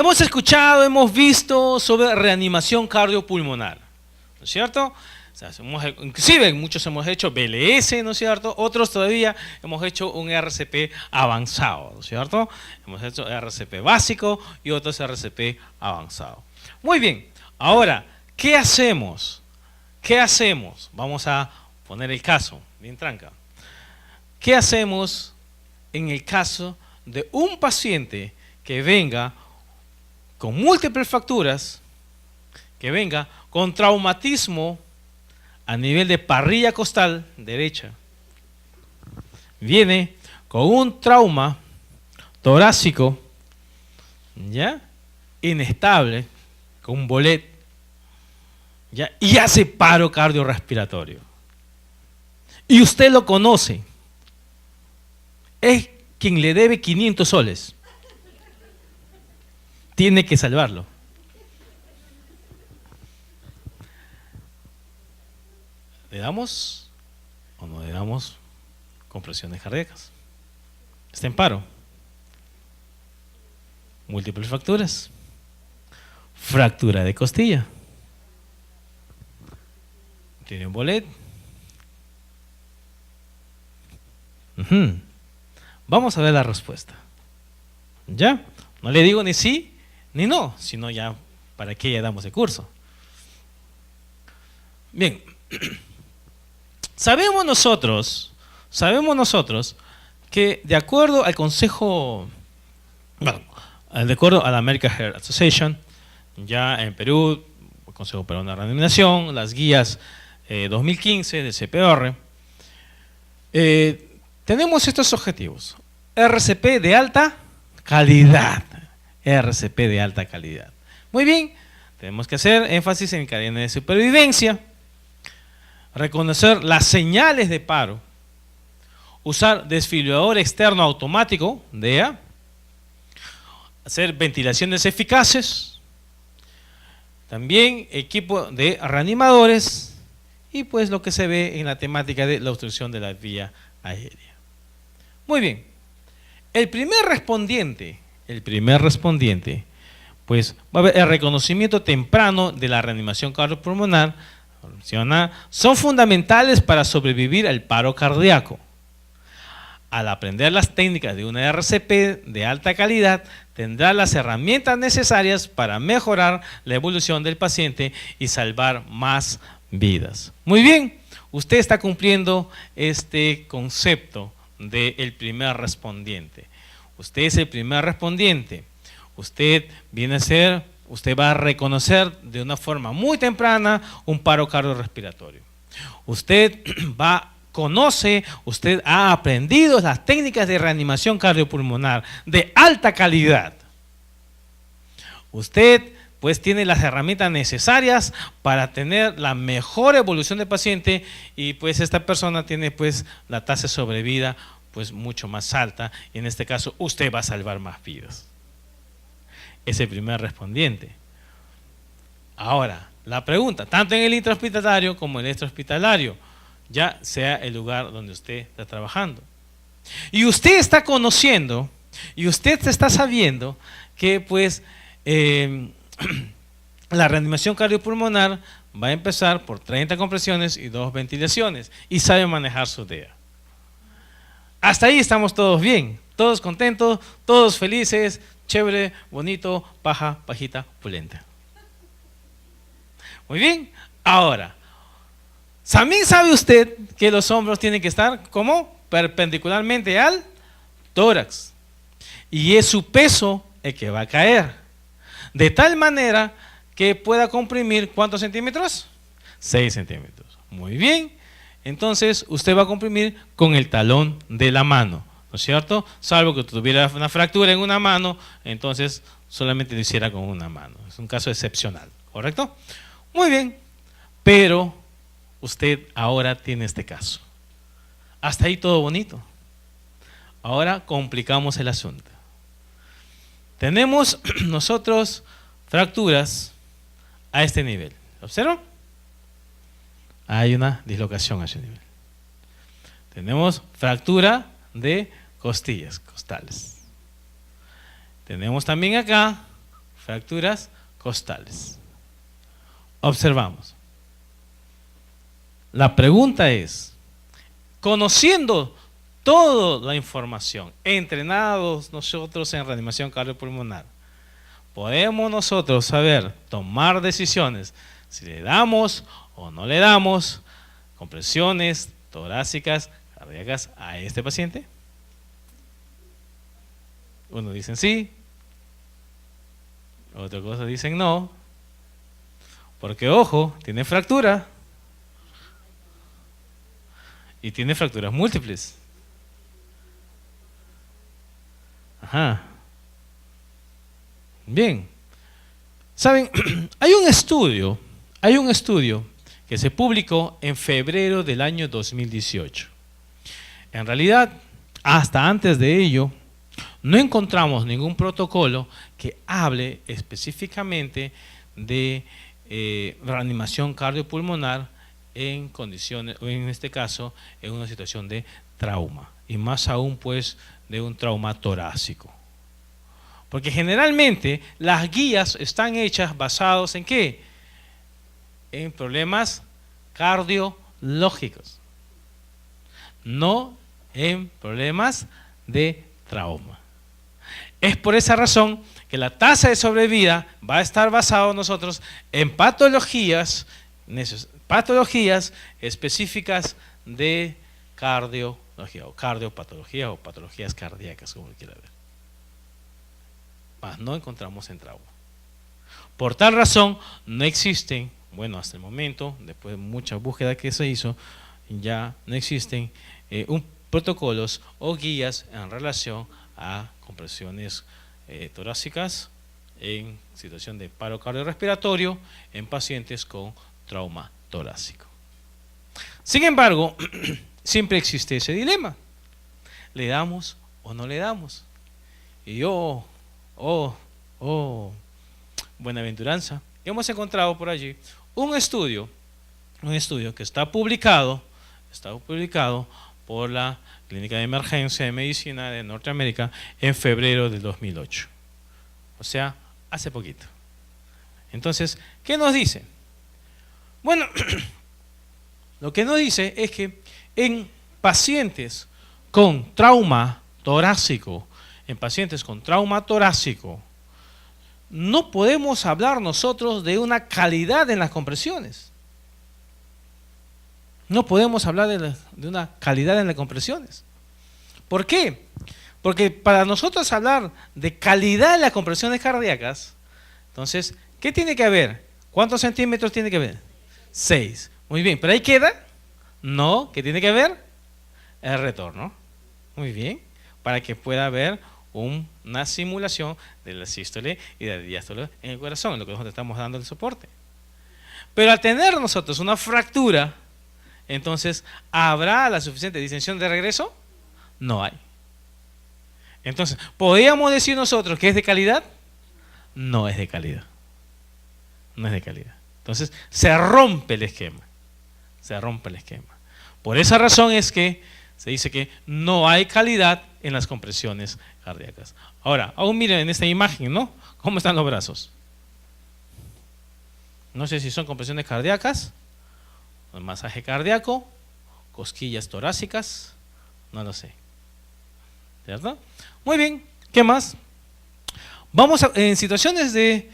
Hemos escuchado, hemos visto sobre reanimación cardiopulmonar, ¿no es cierto? O sea, inclusive muchos hemos hecho BLS, ¿no es cierto? Otros todavía hemos hecho un RCP avanzado, ¿no es cierto? Hemos hecho RCP básico y otros RCP avanzado. Muy bien, ahora, ¿qué hacemos? ¿Qué hacemos? Vamos a poner el caso, bien tranca. ¿Qué hacemos en el caso de un paciente que venga con múltiples fracturas, que venga con traumatismo a nivel de parrilla costal derecha, viene con un trauma torácico, ¿ya? Inestable, con bolet, ¿ya? Y hace paro cardiorrespiratorio? Y usted lo conoce, es quien le debe 500 soles. Tiene que salvarlo. ¿Le damos o no le damos compresiones cardíacas? Está en paro. Múltiples fracturas. Fractura de costilla. Tiene un bolet. Vamos a ver la respuesta. ¿Ya? No le digo ni sí ni no, sino ya para qué ya damos el curso. Bien. Sabemos nosotros que de acuerdo al Consejo, bueno, de acuerdo a la American Heart Association, ya en Perú, el Consejo Peruano de Reanimación, las guías 2015 del CPR, tenemos estos objetivos. RCP de alta calidad. RCP de alta calidad. Muy bien, tenemos que hacer énfasis en cadena de supervivencia, reconocer las señales de paro, usar desfibrilador externo automático, DEA, hacer ventilaciones eficaces, también equipo de reanimadores y pues lo que se ve en la temática de la obstrucción de la vía aérea. Muy bien, el primer respondiente, pues va a haber el reconocimiento temprano de la reanimación cardiopulmonar, son fundamentales para sobrevivir al paro cardíaco. Al aprender las técnicas de una RCP de alta calidad, tendrá las herramientas necesarias para mejorar la evolución del paciente y salvar más vidas. Muy bien, usted está cumpliendo este concepto del primer respondiente. Usted es el primer respondiente. Usted va a reconocer de una forma muy temprana un paro cardiorrespiratorio. Usted usted ha aprendido las técnicas de reanimación cardiopulmonar de alta calidad. Usted pues tiene las herramientas necesarias para tener la mejor evolución del paciente y pues esta persona tiene pues la tasa de sobrevida pues mucho más alta y en este caso usted va a salvar más vidas. Es el primer respondiente. Ahora, la pregunta, tanto en el intrahospitalario como en el extrahospitalario, ya sea el lugar donde usted está trabajando. Y usted está conociendo, y usted está sabiendo que pues la reanimación cardiopulmonar va a empezar por 30 compresiones y 2 ventilaciones y sabe manejar su DEA. Hasta ahí estamos todos bien, todos contentos, todos felices, chévere, bonito, paja, pajita, pulenta. Muy bien, ahora, también sabe usted que los hombros tienen que estar como perpendicularmente al tórax y es su peso el que va a caer, de tal manera que pueda comprimir ¿cuántos centímetros? 6 centímetros. Muy bien. Entonces usted va a comprimir con el talón de la mano, ¿no es cierto? Salvo que tuviera una fractura en una mano, entonces solamente lo hiciera con una mano. Es un caso excepcional, ¿correcto? Muy bien, pero usted ahora tiene este caso. Hasta ahí todo bonito. Ahora complicamos el asunto. Tenemos nosotros fracturas a este nivel. ¿Observan? Hay una dislocación a ese nivel. Tenemos fractura de costillas, costales. Tenemos también acá fracturas costales. Observamos. La pregunta es, conociendo toda la información, entrenados nosotros en reanimación cardiopulmonar, podemos nosotros saber tomar decisiones si le damos o no le damos compresiones torácicas, cardíacas a este paciente. Unos dicen sí, otra cosa dicen no, porque ojo, tiene fractura y tiene fracturas múltiples. Ajá. Bien. Saben, hay un estudio que se publicó en febrero del año 2018. En realidad, hasta antes de ello, no encontramos ningún protocolo que hable específicamente de reanimación cardiopulmonar en condiciones, o en este caso, en una situación de trauma, y más aún pues de un trauma torácico. Porque generalmente las guías están hechas basados en ¿qué? En problemas cardiológicos, no en problemas de trauma. Es por esa razón que la tasa de sobrevida va a estar basada nosotros en patologías específicas de cardiología o cardiopatología o patologías cardíacas, como quiera ver. Mas no encontramos en trauma. Por tal razón, no existen, bueno, hasta el momento, después de mucha búsqueda que se hizo, ya no existen protocolos o guías en relación a compresiones torácicas en situación de paro cardiorrespiratorio en pacientes con trauma torácico. Sin embargo, siempre existe ese dilema. ¿Le damos o no le damos? Y buenaventuranza, hemos encontrado por allí un estudio que está publicado por la Clínica de Emergencia de Medicina de Norteamérica en febrero del 2008. O sea, hace poquito. Entonces, ¿qué nos dice? Bueno, lo que nos dice es que en pacientes con trauma torácico, no podemos hablar nosotros de una calidad en las compresiones. No podemos hablar de una calidad en las compresiones. ¿Por qué? Porque para nosotros hablar de calidad en las compresiones cardíacas, entonces, ¿qué tiene que haber? ¿Cuántos centímetros tiene que haber? 6. Muy bien, ¿pero ahí queda? No, ¿qué tiene que haber? El retorno. Muy bien, para que pueda haber una simulación de la sístole y de la diástole en el corazón, en lo que nosotros estamos dando el soporte. Pero al tener nosotros una fractura, entonces, ¿habrá la suficiente distensión de regreso? No hay. Entonces, ¿podríamos decir nosotros que es de calidad? No es de calidad. No es de calidad. Entonces, se rompe el esquema. Por esa razón es que se dice que no hay calidad en las compresiones cardíacas. Ahora, aún miren en esta imagen, ¿no? ¿Cómo están los brazos? No sé si son compresiones cardíacas, masaje cardíaco, cosquillas torácicas, no lo sé. ¿Cierto? Muy bien, ¿qué más? En situaciones de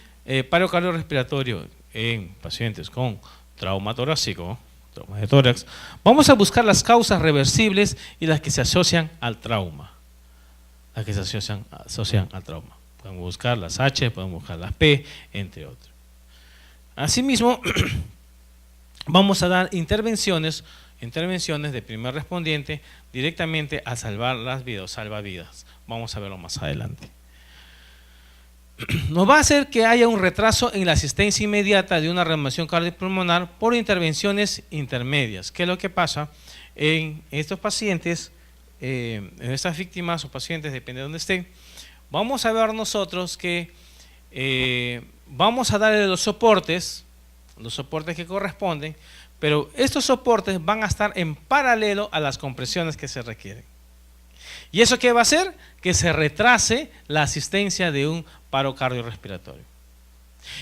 paro cardiorrespiratorio en pacientes con trauma torácico, trauma de tórax, vamos a buscar las causas reversibles y las que se asocian al trauma. Podemos buscar las H, podemos buscar las P, entre otros. Asimismo, vamos a dar intervenciones de primer respondiente directamente a salvar las vidas o salvavidas. Vamos a verlo más adelante. Nos va a hacer que haya un retraso en la asistencia inmediata de una reanimación cardiopulmonar por intervenciones intermedias. ¿Qué es lo que pasa en estos pacientes, en estas víctimas o pacientes, depende de dónde estén? Vamos a ver nosotros que vamos a darle los soportes que corresponden, pero estos soportes van a estar en paralelo a las compresiones que se requieren. ¿Y eso qué va a hacer? Que se retrase la asistencia de un paro cardiorrespiratorio.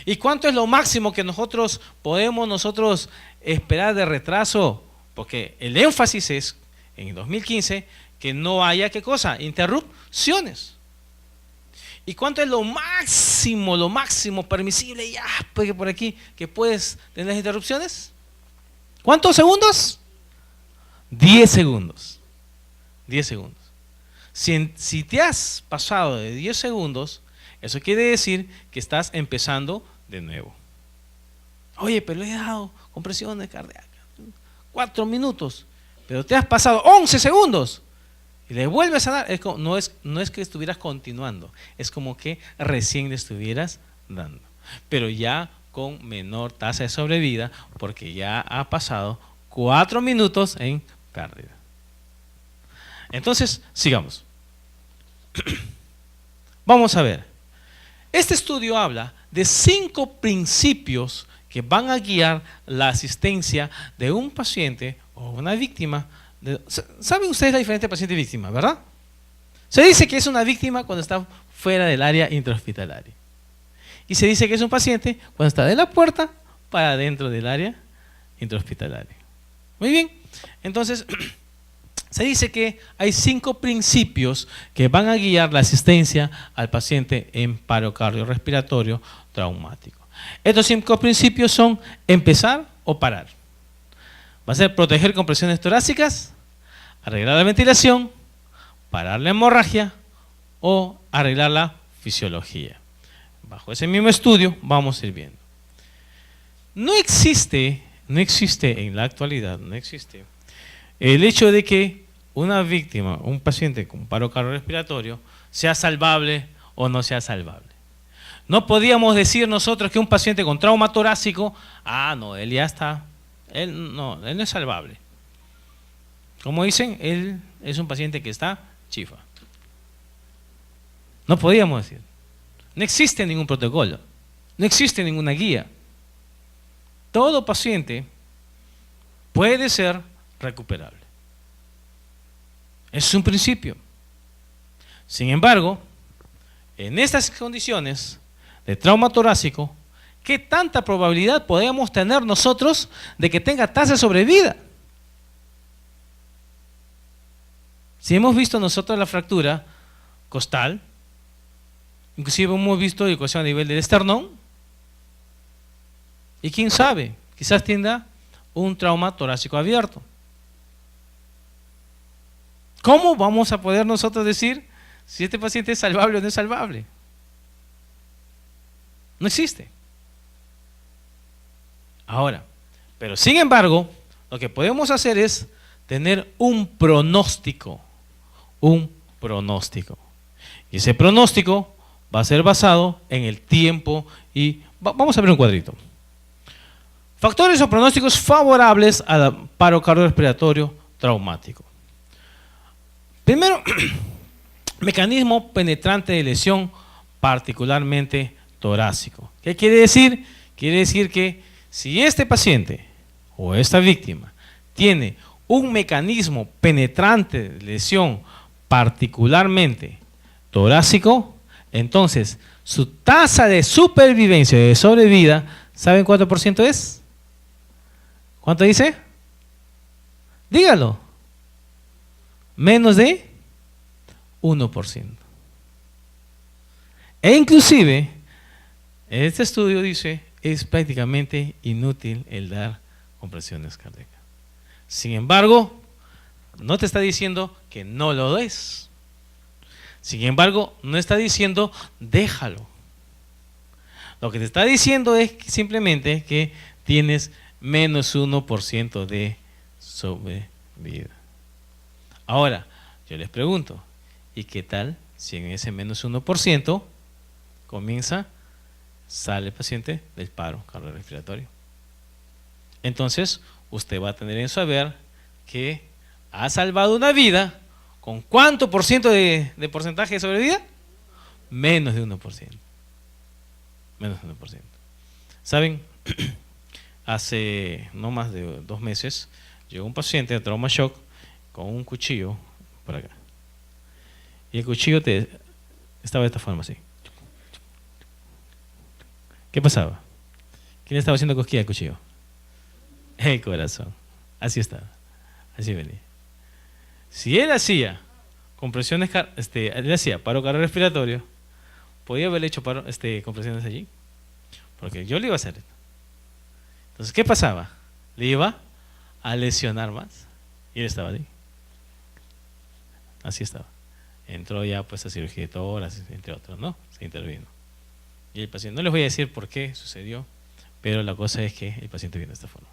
¿Y cuánto es lo máximo que nosotros podemos esperar de retraso? Porque el énfasis es, en el 2015, que no haya, ¿qué cosa? Interrupciones. ¿Y cuánto es lo máximo permisible, ya, pues por aquí, que puedes tener interrupciones? ¿Cuántos segundos? 10 segundos. 10 segundos. Si te has pasado de 10 segundos, eso quiere decir que estás empezando de nuevo. Oye, pero le he dado compresiones cardíacas 4 minutos, pero te has pasado 11 segundos y le vuelves a dar. No es que estuvieras continuando, es como que recién le estuvieras dando, pero ya con menor tasa de sobrevida, porque ya ha pasado 4 minutos en pérdida. Entonces, sigamos. Vamos a ver. Este estudio habla de 5 principios que van a guiar la asistencia de un paciente o una víctima. ¿Saben ustedes la diferencia de paciente y víctima, verdad? Se dice que es una víctima cuando está fuera del área intrahospitalaria. Y se dice que es un paciente cuando está de la puerta para adentro del área intrahospitalaria. Muy bien. Entonces, se dice que hay 5 principios que van a guiar la asistencia al paciente en paro cardiorrespiratorio traumático. Estos 5 principios son empezar o parar. Va a ser proteger compresiones torácicas, arreglar la ventilación, parar la hemorragia o arreglar la fisiología. Bajo ese mismo estudio vamos a ir viendo. No existe en la actualidad, el hecho de que una víctima, un paciente con paro cardiorrespiratorio, sea salvable o no sea salvable. No podíamos decir nosotros que un paciente con trauma torácico, no, él ya está, él no es salvable. Como dicen, él es un paciente que está chifa. No podíamos decir. No existe ningún protocolo, no existe ninguna guía. Todo paciente puede ser recuperable. Es un principio. Sin embargo, en estas condiciones de trauma torácico, ¿qué tanta probabilidad podemos tener nosotros de que tenga tasa de sobrevida? Si hemos visto nosotros la fractura costal, inclusive hemos visto ecuación a nivel del esternón, y quién sabe, quizás tenga un trauma torácico abierto. ¿Cómo vamos a poder nosotros decir si este paciente es salvable o no es salvable? No existe. Ahora, pero sin embargo, lo que podemos hacer es tener un pronóstico. Y ese pronóstico va a ser basado en el tiempo y vamos a ver un cuadrito. Factores o pronósticos favorables al paro cardiorrespiratorio traumático. Primero, mecanismo penetrante de lesión, particularmente torácico. ¿Qué quiere decir? Quiere decir que si este paciente o esta víctima tiene un mecanismo penetrante de lesión particularmente torácico, entonces su tasa de supervivencia y de sobrevida, ¿saben cuánto por ciento es? ¿Cuánto dice? Dígalo. Menos de 1%. E inclusive, este estudio dice, es prácticamente inútil el dar compresiones cardíacas. Sin embargo, no te está diciendo que no lo des. Sin embargo, no está diciendo déjalo. Lo que te está diciendo es que simplemente que tienes menos 1% de sobrevida. Ahora, yo les pregunto, ¿y qué tal si en ese menos 1% sale el paciente del paro cardiorrespiratorio? Entonces, usted va a tener en saber que ha salvado una vida. ¿Con cuánto por ciento de porcentaje de sobrevida? Menos de 1%. Menos de 1%. ¿Saben? Hace no más de 2 meses llegó un paciente de trauma shock con un cuchillo por acá. Y el cuchillo estaba de esta forma así. ¿Qué pasaba? ¿Quién estaba haciendo cosquilla al cuchillo? El corazón. Así estaba. Así venía. Si él hacía compresiones, él hacía paro cardiorrespiratorio, podía haberle hecho compresiones allí, porque yo le iba a hacer. Entonces, ¿qué pasaba? Le iba a lesionar más. Y él estaba ahí. Así estaba. Entró ya pues a cirugía de tórax, entre otros, ¿no? Se intervino. Y el paciente, no les voy a decir por qué sucedió, pero la cosa es que el paciente vino de esta forma.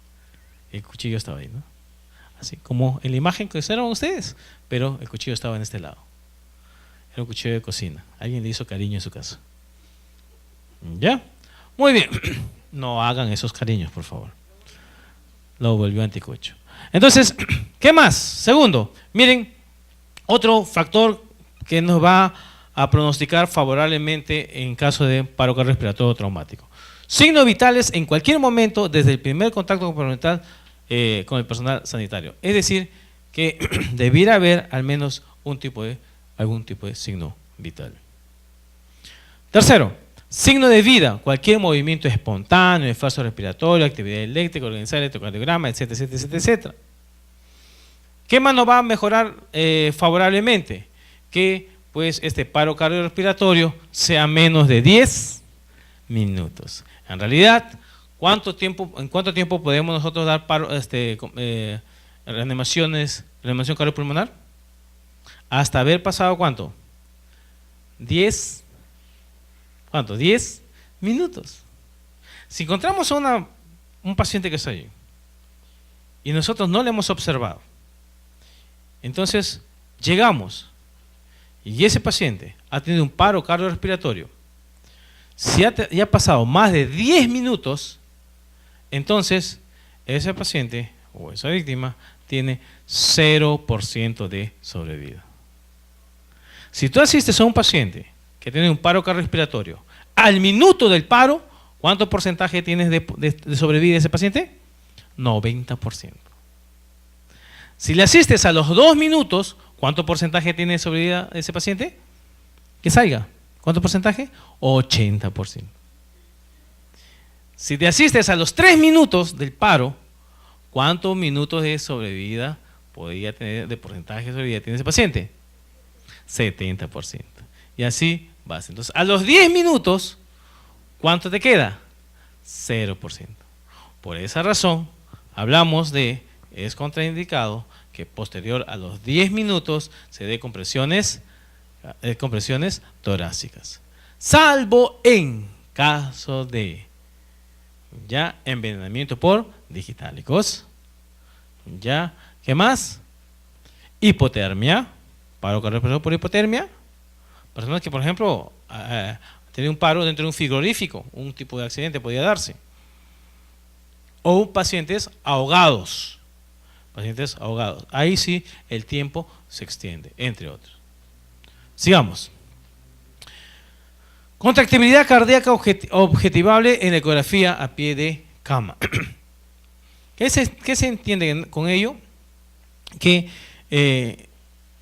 El cuchillo estaba ahí, ¿no? Así como en la imagen que observan ustedes, pero el cuchillo estaba en este lado. Era un cuchillo de cocina. Alguien le hizo cariño en su casa. ¿Ya? Muy bien. No hagan esos cariños, por favor. Lo volvió anticucho. Entonces, ¿qué más? Segundo, miren, otro factor que nos va a pronosticar favorablemente en caso de paro cardiorrespiratorio traumático. Signos vitales en cualquier momento desde el primer contacto con el personal sanitario. Es decir, que debiera haber al menos algún tipo de signo vital. Tercero, signo de vida, cualquier movimiento espontáneo, esfuerzo respiratorio, actividad eléctrica, organizar electrocardiograma, etcétera, etcétera, etcétera, etcétera. ¿Qué más nos va a mejorar favorablemente? Que pues este paro cardiorrespiratorio sea menos de 10 minutos. En realidad, ¿en cuánto tiempo podemos nosotros dar reanimación cardiopulmonar? Hasta haber pasado ¿cuánto? 10 minutos. Si encontramos a un paciente que está allí y nosotros no le hemos observado, entonces llegamos y ese paciente ha tenido un paro cardiorrespiratorio, si ya ha pasado más de 10 minutos, entonces ese paciente o esa víctima tiene 0% de sobrevida. Si tú asistes a un paciente que tiene un paro cardiorrespiratorio, al minuto del paro, ¿cuánto porcentaje tienes de sobrevida de ese paciente? 90%. Si le asistes a los 2 minutos, ¿cuánto porcentaje tiene de sobrevida de ese paciente? Que salga. ¿Cuánto porcentaje? 80%. Si te asistes a los 3 minutos del paro, ¿cuántos minutos de sobrevida podría tener, de porcentaje de sobrevida tiene ese paciente? 70%. Y así vas. Entonces, a los 10 minutos, ¿cuánto te queda? 0%. Por esa razón, hablamos es contraindicado que posterior a los 10 minutos se dé compresiones torácicas. Salvo en caso de ya envenenamiento por digitálicos. Ya, ¿qué más? Hipotermia, paro cardiorrespiratorio por hipotermia. Personas que, por ejemplo, tienen un paro dentro de un frigorífico, un tipo de accidente podría darse. O pacientes ahogados. Ahí sí el tiempo se extiende, entre otros. Sigamos. Contractibilidad cardíaca objetivable en ecografía a pie de cama. ¿Qué se entiende con ello? Que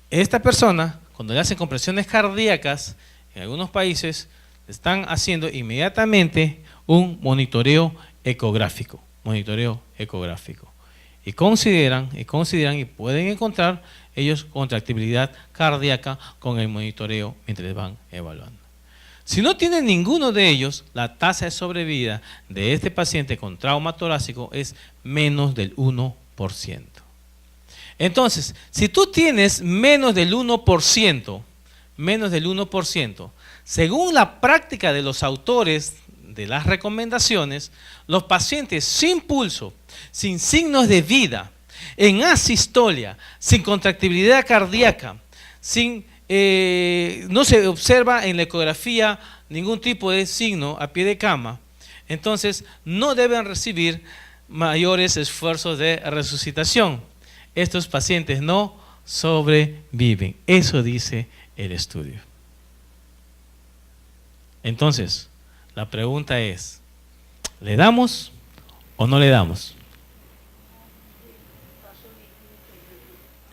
esta persona, cuando le hacen compresiones cardíacas, en algunos países están haciendo inmediatamente un monitoreo ecográfico. Y consideran y pueden encontrar ellos contractibilidad cardíaca con el monitoreo mientras van evaluando. Si no tienen ninguno de ellos, la tasa de sobrevida de este paciente con trauma torácico es menos del 1%. Entonces, si tú tienes menos del 1%, según la práctica de los autores de las recomendaciones, los pacientes sin pulso, sin signos de vida, en asistolia, sin contractibilidad cardíaca, no se observa en la ecografía ningún tipo de signo a pie de cama, entonces no deben recibir mayores esfuerzos de resucitación. Estos pacientes no sobreviven. Eso dice el estudio. Entonces, la pregunta es, ¿le damos o no le damos?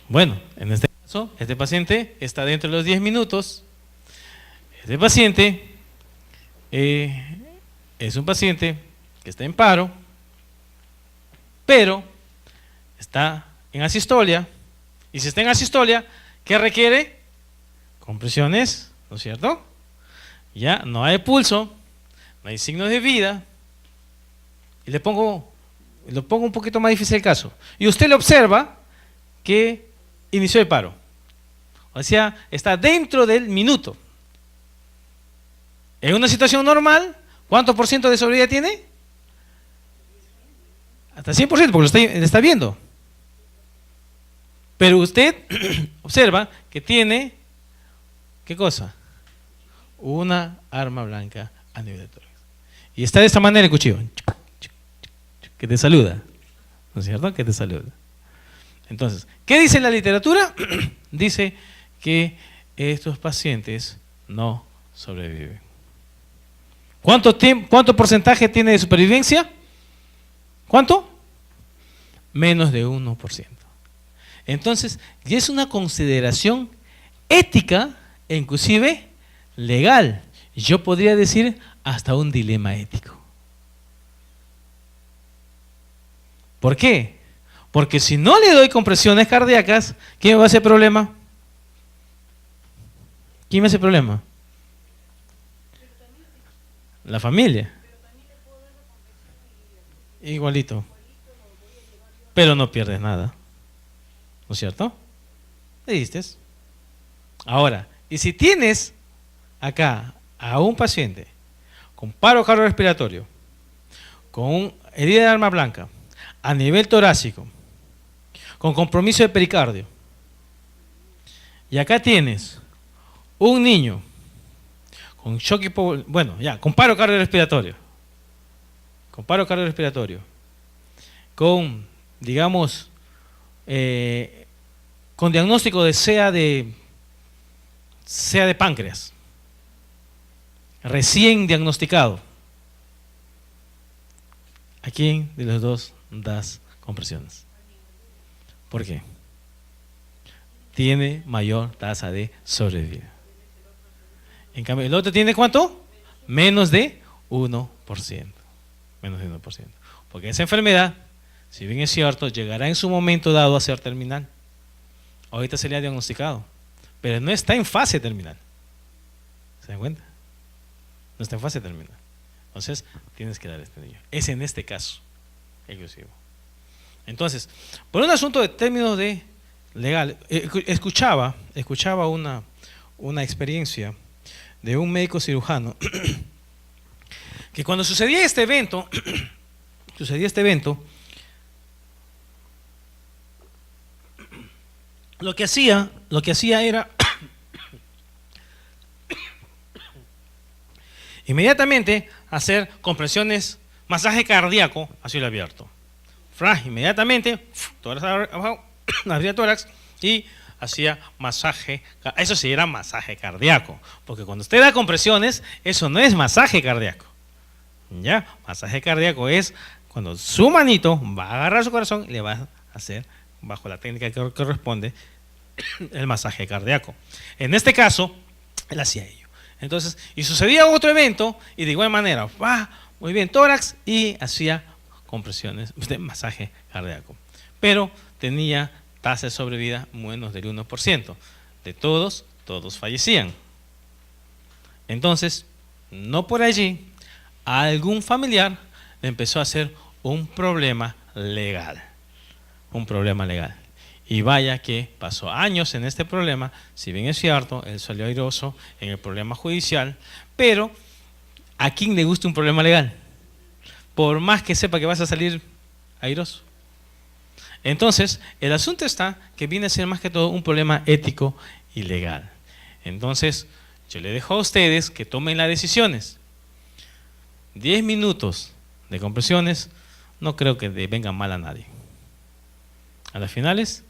Bueno, en este caso, este paciente está dentro de los 10 minutos. Este paciente es un paciente que está en paro, pero está en asistolia, y si está en asistolia, ¿qué requiere? Compresiones, ¿no es cierto? Ya no hay pulso, no hay signos de vida, y lo pongo un poquito más difícil el caso. Y usted le observa que inició el paro, o sea, está dentro del minuto. En una situación normal, ¿cuánto por ciento de sobrevida tiene? Hasta 100%, porque lo está viendo. Pero usted observa que tiene, ¿qué cosa? Una arma blanca a nivel de tórax. Y está de esta manera el cuchillo, que te saluda, ¿no es cierto? Que te saluda. Entonces, ¿qué dice la literatura? Dice que estos pacientes no sobreviven. ¿Cuánto porcentaje tiene de supervivencia? ¿Cuánto? Menos de 1%. Entonces, y es una consideración ética e inclusive legal. Yo podría decir hasta un dilema ético. ¿Por qué? Porque si no le doy compresiones cardíacas, ¿quién me va a hacer problema? ¿Quién me hace problema? La familia. Igualito. Pero no pierdes nada. ¿No es cierto? ¿Le diste? Ahora, y si tienes acá a un paciente con paro cardiorrespiratorio, con herida de arma blanca, a nivel torácico, con compromiso de pericardio, y acá tienes un niño con shock con paro cardiorrespiratorio, con, digamos, con diagnóstico de CEA de páncreas, recién diagnosticado. ¿A quién de los dos das compresiones? ¿Por qué? Tiene mayor tasa de sobrevida. En cambio, el otro tiene ¿cuánto? Menos de 1%. Menos de 1%. Porque esa enfermedad, si bien es cierto, llegará en su momento dado a ser terminal. Ahorita se le ha diagnosticado, pero no está en fase terminal. ¿Se dan cuenta? No está en fase terminal. Entonces, tienes que dar a este niño. Es en este caso exclusivo. Entonces, por un asunto de términos de legal, escuchaba una experiencia de un médico cirujano que cuando sucedía este evento, lo que hacía era inmediatamente hacer compresiones, masaje cardíaco a cielo abierto. Inmediatamente, tórax abajo, abría tórax y hacía masaje. Eso sí era masaje cardíaco, porque cuando usted da compresiones, eso no es masaje cardíaco. ¿Ya? Masaje cardíaco es cuando su manito va a agarrar su corazón y le va a hacer, bajo la técnica que corresponde, el masaje cardíaco. En este caso, él hacía ello. Entonces, y sucedía otro evento, y de igual manera, muy bien, tórax, y hacía compresiones de masaje cardíaco. Pero tenía tasa de sobrevida menos del 1%. De todos fallecían. Entonces, no por allí, a algún familiar le empezó a hacer un problema legal. Un problema legal. Y vaya que pasó años en este problema, si bien es cierto, él salió airoso en el problema judicial, pero ¿a quién le gusta un problema legal? Por más que sepa que vas a salir airoso. Entonces, el asunto está que viene a ser más que todo un problema ético y legal. Entonces, yo le dejo a ustedes que tomen las decisiones. 10 minutos de compresiones no creo que le vengan mal a nadie. A las finales,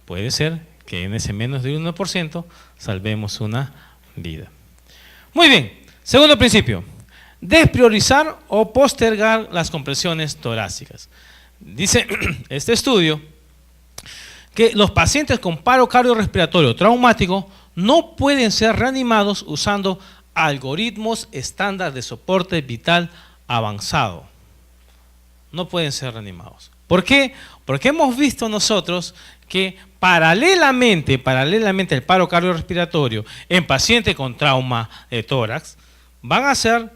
puede ser que en ese menos de 1% salvemos una vida. Muy bien, segundo principio. Despriorizar o postergar las compresiones torácicas. Dice este estudio que los pacientes con paro cardiorrespiratorio traumático no pueden ser reanimados usando algoritmos estándar de soporte vital avanzado. No pueden ser reanimados. ¿Por qué? Porque hemos visto nosotros que paralelamente al paro cardiorrespiratorio en pacientes con trauma de tórax, van a ser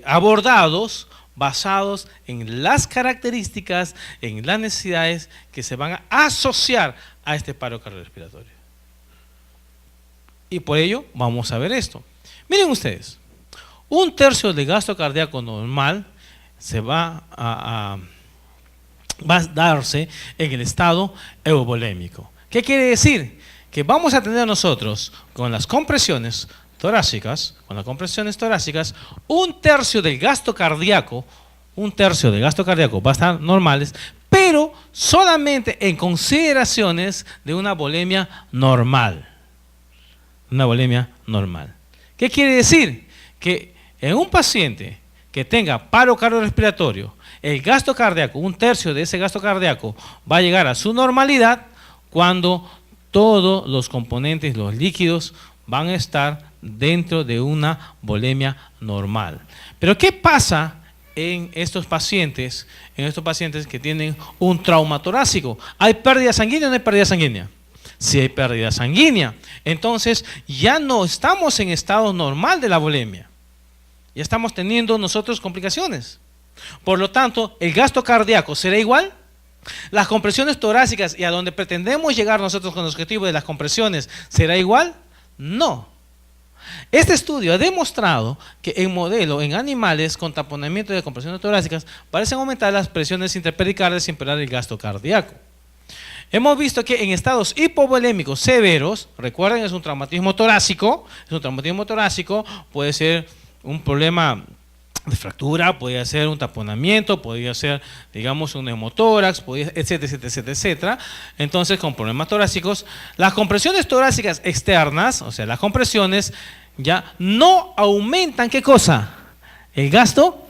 abordados basados en las características, en las necesidades que se van a asociar a este paro cardiorrespiratorio. Y por ello vamos a ver esto. Miren ustedes, 1/3 del gasto cardíaco normal va a darse en el estado euvolémico. ¿Qué quiere decir? Que vamos a tener nosotros con las compresiones torácicas, 1/3 del gasto cardíaco, va a estar normales, pero solamente en consideraciones de una volemia normal. ¿Qué quiere decir? Que en un paciente que tenga paro cardiorrespiratorio, el gasto cardíaco, 1/3 de ese gasto cardíaco va a llegar a su normalidad cuando todos los componentes, los líquidos, van a estar dentro de una volemia normal. Pero ¿qué pasa en estos pacientes que tienen un trauma torácico? ¿Hay pérdida sanguínea o no hay pérdida sanguínea? Si hay pérdida sanguínea, entonces ya no estamos en estado normal de la volemia. Ya estamos teniendo nosotros complicaciones. Por lo tanto, el gasto cardíaco será igual. Las compresiones torácicas y a donde pretendemos llegar nosotros con el objetivo de las compresiones, ¿será igual? No. Este estudio ha demostrado que en animales con taponamiento de compresiones torácicas parecen aumentar las presiones interpericardiales sin empeorar el gasto cardíaco. Hemos visto que en estados hipovolémicos severos, recuerden, es un traumatismo torácico, puede ser un problema de fractura, podría ser un taponamiento, podría ser, digamos, un neumotórax, etcétera. Entonces, con problemas torácicos, las compresiones torácicas externas, o sea, las compresiones, ya no aumentan, ¿qué cosa? El gasto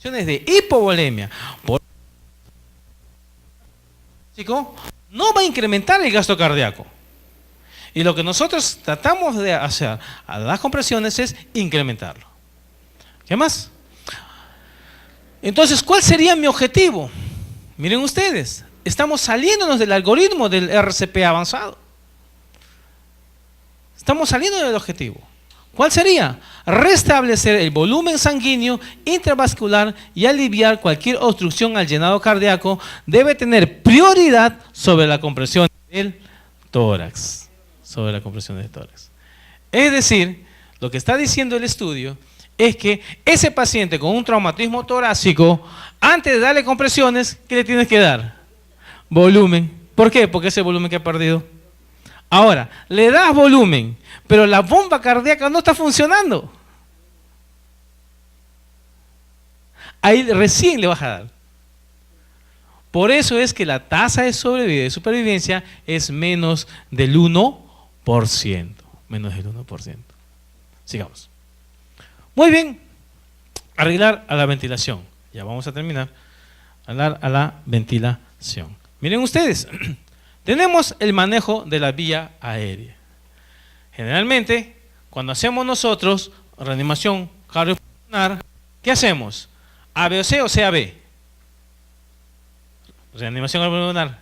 de hipovolemia. No va a incrementar el gasto cardíaco. Y lo que nosotros tratamos de hacer a las compresiones es incrementarlo. ¿Qué más? Entonces, ¿cuál sería mi objetivo? Miren ustedes, estamos saliéndonos del algoritmo del RCP avanzado. Estamos saliendo del objetivo. ¿Cuál sería? Restablecer el volumen sanguíneo intravascular y aliviar cualquier obstrucción al llenado cardíaco. Debe tener prioridad sobre la compresión del tórax. Es decir, lo que está diciendo el estudio es que ese paciente con un traumatismo torácico, antes de darle compresiones, ¿qué le tienes que dar? Volumen. ¿Por qué? Porque ese volumen que ha perdido. Ahora, le das volumen, pero la bomba cardíaca no está funcionando. Ahí recién le vas a dar. Por eso es que la tasa de sobrevida y de supervivencia es menos del 1%. Sigamos. Muy bien. Arreglar a la ventilación. Ya vamos a terminar. Arreglar a la ventilación. Miren ustedes. Tenemos el manejo de la vía aérea. Generalmente, cuando hacemos nosotros reanimación cardiopulmonar, ¿qué hacemos? ¿ABC o CAB? Reanimación cardiopulmonar.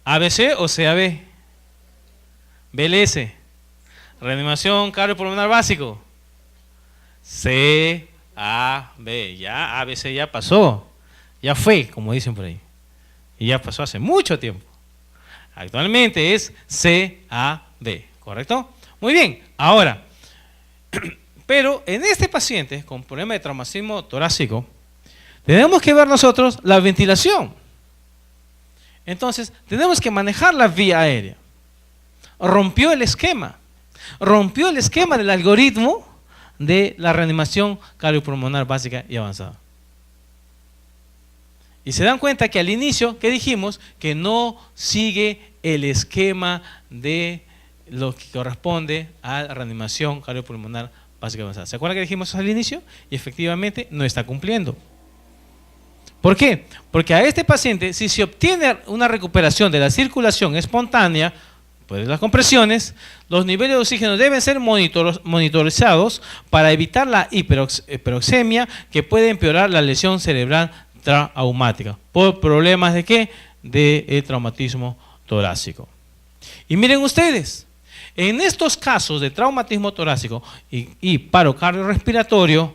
¿ABC o CAB? BLS. Reanimación cardiopulmonar básico. CAB. Ya ABC ya pasó. Ya fue, como dicen por ahí. Y ya pasó hace mucho tiempo. Actualmente es CAB, ¿correcto? Muy bien, ahora, pero en este paciente con problema de traumatismo torácico, tenemos que ver nosotros la ventilación. Entonces, tenemos que manejar la vía aérea. Rompió el esquema del algoritmo de la reanimación cardiopulmonar básica y avanzada. Y se dan cuenta que al inicio, ¿qué dijimos? Que no sigue el esquema de lo que corresponde a la reanimación cardiopulmonar básica avanzada. ¿Se acuerdan que dijimos al inicio? Y efectivamente no está cumpliendo. ¿Por qué? Porque a este paciente, si se obtiene una recuperación de la circulación espontánea, después de las compresiones, los niveles de oxígeno deben ser monitorizados para evitar la hiperoxemia que puede empeorar la lesión cerebral traumática. ¿Por problemas de qué? De traumatismo torácico. Y miren ustedes, en estos casos de traumatismo torácico y paro cardiorrespiratorio,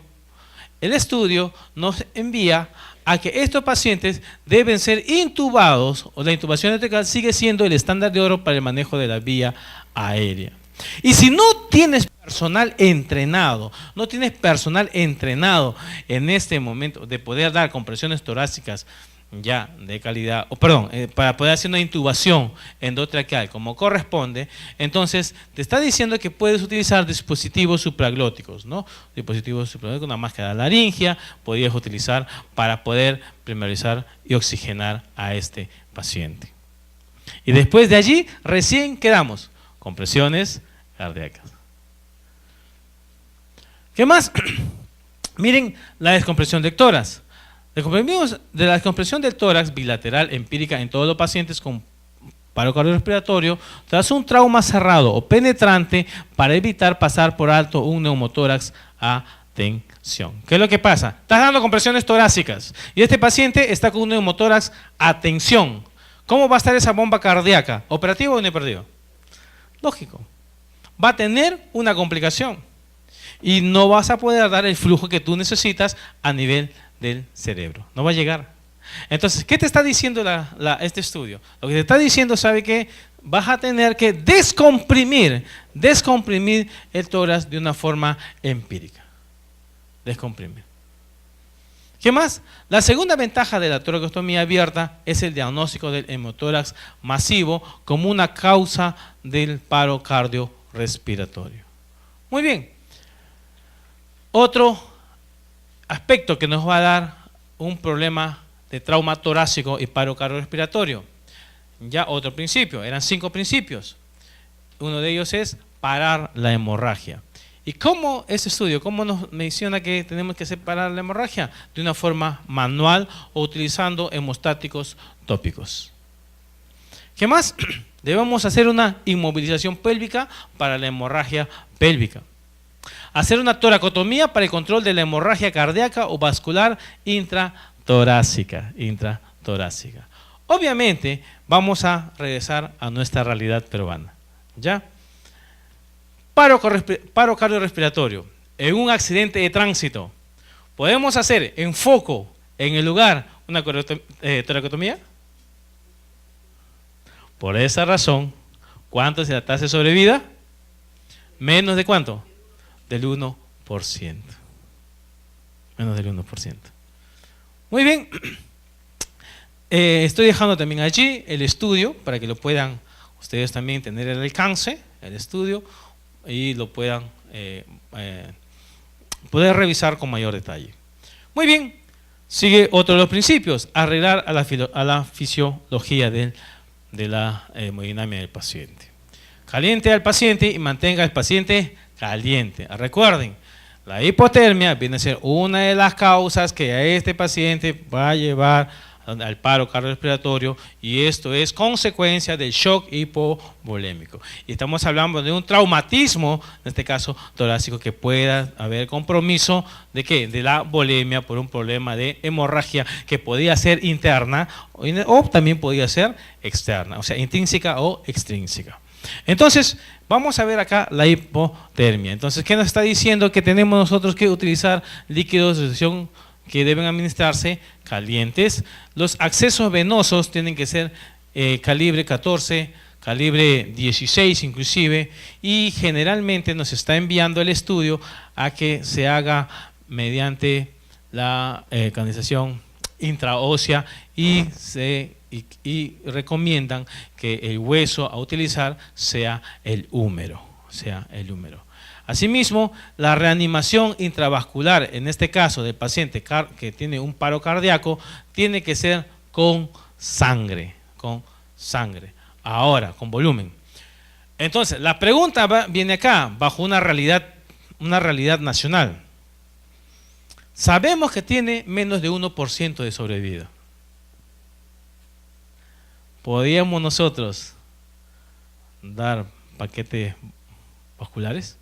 el estudio nos envía a que estos pacientes deben ser intubados, o la intubación electrical sigue siendo el estándar de oro para el manejo de la vía aérea. Y si no tienes personal entrenado, en este momento de poder dar compresiones torácicas ya de calidad, para poder hacer una intubación endotraqueal como corresponde, entonces te está diciendo que puedes utilizar dispositivos supraglóticos, ¿no? Dispositivos supraglóticos, una máscara laringia, podrías utilizar para poder primarizar y oxigenar a este paciente. Y después de allí, recién quedamos compresiones cardíacas. ¿Qué más? Miren la descompresión de tórax. De la descompresión del tórax bilateral empírica en todos los pacientes con paro cardiorrespiratorio tras un trauma cerrado o penetrante para evitar pasar por alto un neumotórax a tensión. ¿Qué es lo que pasa? Estás dando compresiones torácicas y este paciente está con un neumotórax a tensión. ¿Cómo va a estar esa bomba cardíaca? ¿Operativo o inoperativo? Lógico. Va a tener una complicación y no vas a poder dar el flujo que tú necesitas a nivel del cerebro. No va a llegar. Entonces, ¿qué te está diciendo este estudio? Lo que te está diciendo, ¿sabe qué? Vas a tener que descomprimir el tórax de una forma empírica. Descomprimir. ¿Qué más? La segunda ventaja de la toracostomía abierta es el diagnóstico del hemotórax masivo como una causa del paro cardiorrespiratorio. Muy bien. Otro aspecto que nos va a dar un problema de trauma torácico y paro cardiorrespiratorio. Ya otro principio, eran 5 principios. Uno de ellos es parar la hemorragia. ¿Y cómo ese estudio, cómo nos menciona que tenemos que separar la hemorragia? De una forma manual o utilizando hemostáticos tópicos. ¿Qué más? Debemos hacer una inmovilización pélvica para la hemorragia pélvica. Hacer una toracotomía para el control de la hemorragia cardíaca o vascular intratorácica. Obviamente, vamos a regresar a nuestra realidad peruana. ¿Ya? Paro cardiorrespiratorio. En un accidente de tránsito, ¿podemos hacer en foco, en el lugar, una toracotomía? Por esa razón, ¿cuánto es la tasa de sobrevida? ¿Menos de cuánto? Del 1%. Menos del 1%. Muy bien. Estoy dejando también allí el estudio para que lo puedan ustedes también tener el alcance, el estudio, y lo puedan poder revisar con mayor detalle. Muy bien. Sigue otro de los principios, arreglar a la fisiología de la hemodinamia del paciente. Caliente al paciente y mantenga al paciente caliente. Recuerden, la hipotermia viene a ser una de las causas que a este paciente va a llevar al paro cardiorrespiratorio y esto es consecuencia del shock hipovolémico. Y estamos hablando de un traumatismo, en este caso torácico, que pueda haber compromiso de ¿qué? De la volemia por un problema de hemorragia que podía ser interna o también podía ser externa, o sea, intrínseca o extrínseca. Entonces, vamos a ver acá la hipotermia. Entonces, ¿qué nos está diciendo? Que tenemos nosotros que utilizar líquidos de solución que deben administrarse calientes. Los accesos venosos tienen que ser calibre 14, calibre 16 inclusive, y generalmente nos está enviando el estudio a que se haga mediante la canalización intraósea y recomiendan que el hueso a utilizar sea el húmero. Asimismo, la reanimación intravascular, en este caso del paciente que tiene un paro cardíaco, tiene que ser con sangre. Ahora, con volumen. Entonces, la pregunta viene acá, bajo una realidad nacional. Sabemos que tiene menos de 1% de sobrevida. ¿Podríamos nosotros dar paquetes vasculares?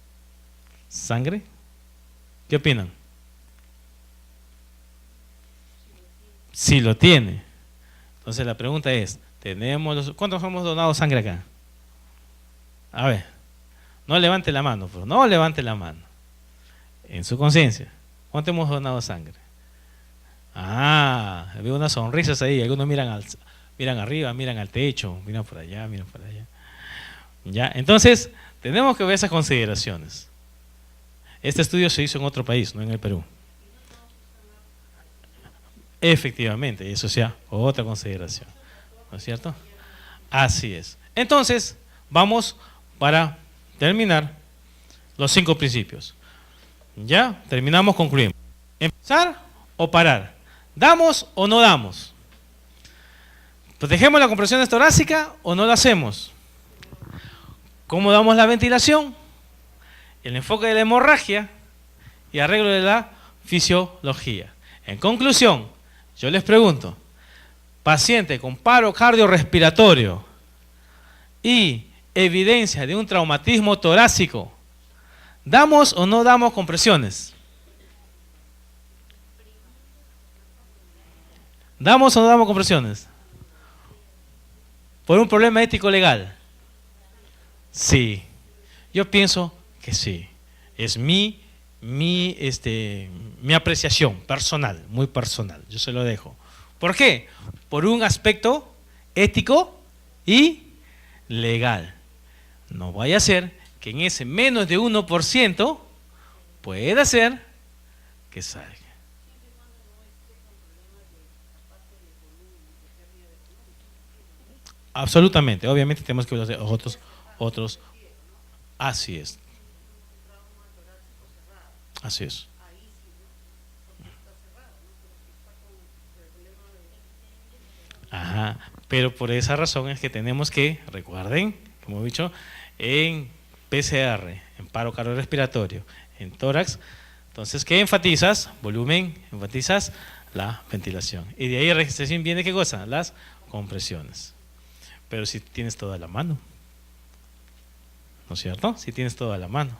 ¿Sangre? ¿Qué opinan? Si lo tiene. Entonces la pregunta es, ¿cuántos hemos donado sangre acá? A ver, no levante la mano, pero no levante la mano. En su conciencia, ¿cuánto hemos donado sangre? Ah, veo unas sonrisas ahí, algunos miran arriba, miran al techo, miran por allá, miran por allá. Ya, entonces, tenemos que ver esas consideraciones. Este estudio se hizo en otro país, no en el Perú. Efectivamente, eso sea otra consideración, ¿no es cierto? Así es. Entonces, vamos para terminar los 5 principios. Ya, terminamos, concluimos. ¿Empezar o parar? ¿Damos o no damos? ¿Protegemos la compresión torácica o no la hacemos? ¿Cómo damos la ventilación? El enfoque de la hemorragia y arreglo de la fisiología. En conclusión, yo les pregunto, paciente con paro cardiorrespiratorio y evidencia de un traumatismo torácico, ¿damos o no damos compresiones? ¿Damos o no damos compresiones? ¿Por un problema ético legal? Sí, yo pienso que sí. Es mi apreciación personal, muy personal, yo se lo dejo. ¿Por qué? Por un aspecto ético y legal. No vaya a ser que en ese menos de 1% pueda ser que salga. Absolutamente, obviamente tenemos que ver otros. Así es. Así es. Ajá, pero por esa razón es que tenemos que, recuerden, como he dicho, en PCR, en paro cardiorrespiratorio, en tórax, entonces, ¿qué enfatizas? Volumen, enfatizas la ventilación. Y de ahí recién viene, ¿qué cosa? Las compresiones. Pero si tienes toda la mano, ¿no es cierto? Si tienes toda la mano,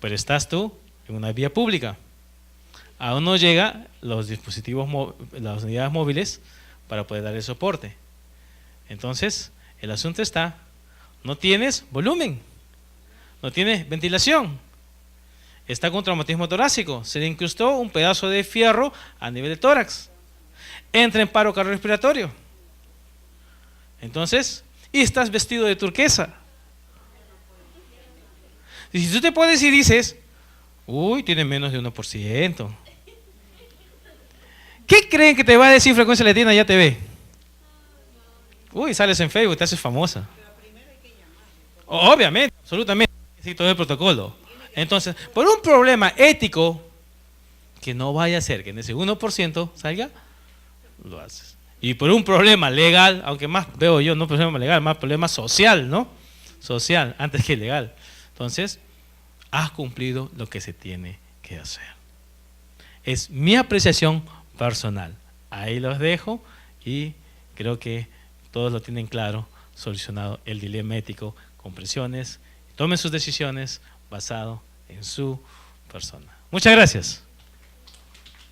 pero estás tú en una vía pública, aún no llega los dispositivos, las unidades móviles para poder dar el soporte. Entonces, el asunto está, no tienes volumen, no tienes ventilación, está con traumatismo torácico, se le incrustó un pedazo de fierro a nivel de tórax, entra en paro cardiorrespiratorio. Entonces, y estás vestido de turquesa. Y si tú te pones y dices, uy, tiene menos de 1%. ¿Qué creen que te va a decir Frecuencia Latina Ya TV? Uy, sales en Facebook, te haces famosa. Obviamente, absolutamente, sí, todo el protocolo. Entonces, por un problema ético, que no vaya a ser que en ese 1% salga, lo haces. Y por un problema legal, aunque más veo yo, no problema legal, más problema social, ¿no? Social, antes que legal. Entonces, has cumplido lo que se tiene que hacer. Es mi apreciación personal. Ahí los dejo y creo que todos lo tienen claro, solucionado el dilema ético, compresiones. Tomen sus decisiones basado en su persona. Muchas gracias.